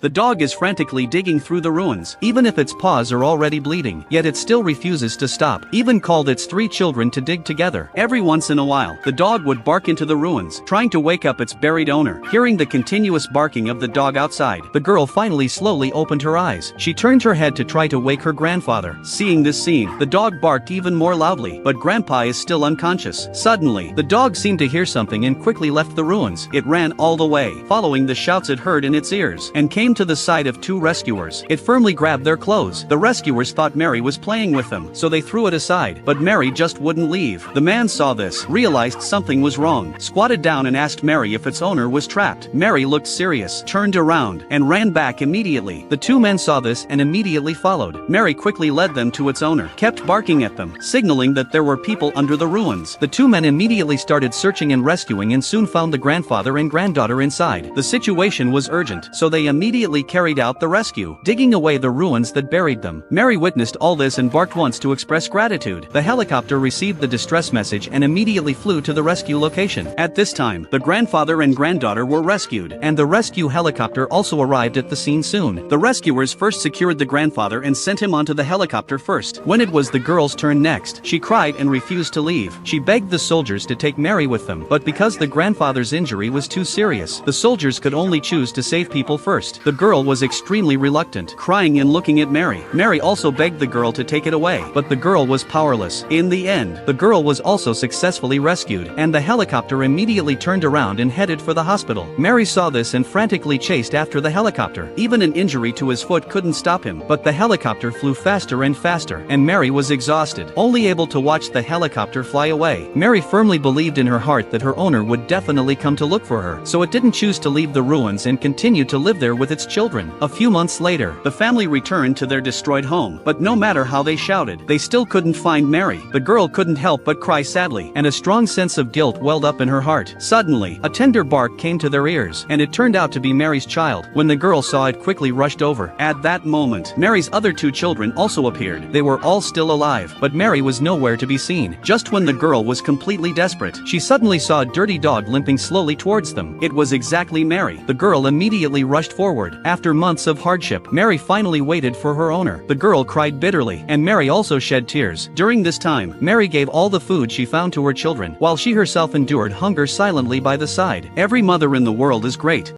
The dog is frantically digging through the ruins, even if its paws are already bleeding, yet it still refuses to stop, even called its 3 children to dig together. Every once in a while, the dog would bark into the ruins, trying to wake up its buried owner. Hearing the continuous barking of the dog outside, the girl finally slowly opened her eyes. She turned her head to try to wake her grandfather. Seeing this scene, the dog barked even more loudly, but Grandpa is still unconscious. Suddenly, the dog seemed to hear something and quickly left the ruins. It ran all the way, following the shouts it heard in its ears, and came to the side of 2 rescuers. It firmly grabbed their clothes. The rescuers thought Mary was playing with them, so they threw it aside, but Mary just wouldn't leave. The man saw this, realized something was wrong, squatted down and asked Mary if its owner was trapped. Mary looked serious, turned around, and ran back immediately. The 2 men saw this and immediately followed. Mary quickly led them to its owner, kept barking at them, signaling that there were people under the ruins. The 2 men immediately started searching and rescuing and soon found the grandfather and granddaughter inside. The situation was urgent, so they immediately carried out the rescue, digging away the ruins that buried them. Mary witnessed all this and barked once to express gratitude. The helicopter received the distress message and immediately flew to the rescue location. At this time, the grandfather and granddaughter were rescued, and the rescue helicopter also arrived at the scene soon. The rescuers first secured the grandfather and sent him onto the helicopter first. When it was the girl's turn next, she cried and refused to leave. She begged the soldiers to take Mary with them, but because the grandfather's injury was too serious, the soldiers could only choose to save people first. The girl was extremely reluctant, crying and looking at Mary. Mary also begged the girl to take it away, but the girl was powerless. In the end, the girl was also successfully rescued, and the helicopter immediately turned around and headed for the hospital. Mary saw this and frantically chased after the helicopter. Even an injury to his foot couldn't stop him, but the helicopter flew faster and faster, and Mary was exhausted, only able to watch the helicopter fly away. Mary firmly believed in her heart that her owner would definitely come to look for her, so it didn't choose to leave the ruins and continue to live there with its children. A few months later, the family returned to their destroyed home, but no matter how they shouted, they still couldn't find Mary. The girl couldn't help but cry sadly, and a strong sense of guilt welled up in her heart. Suddenly, a tender bark came to their ears, and it turned out to be Mary's child. When the girl saw it, quickly rushed over. At that moment, Mary's other 2 children also appeared. They were all still alive, but Mary was nowhere to be seen. Just when the girl was completely desperate, she suddenly saw a dirty dog limping slowly towards them. It was exactly Mary. The girl immediately rushed forward. After months of hardship, Mary finally waited for her owner. The girl cried bitterly, and Mary also shed tears. During this time, Mary gave all the food she found to her children, while she herself endured hunger silently by the side. Every mother in the world is great.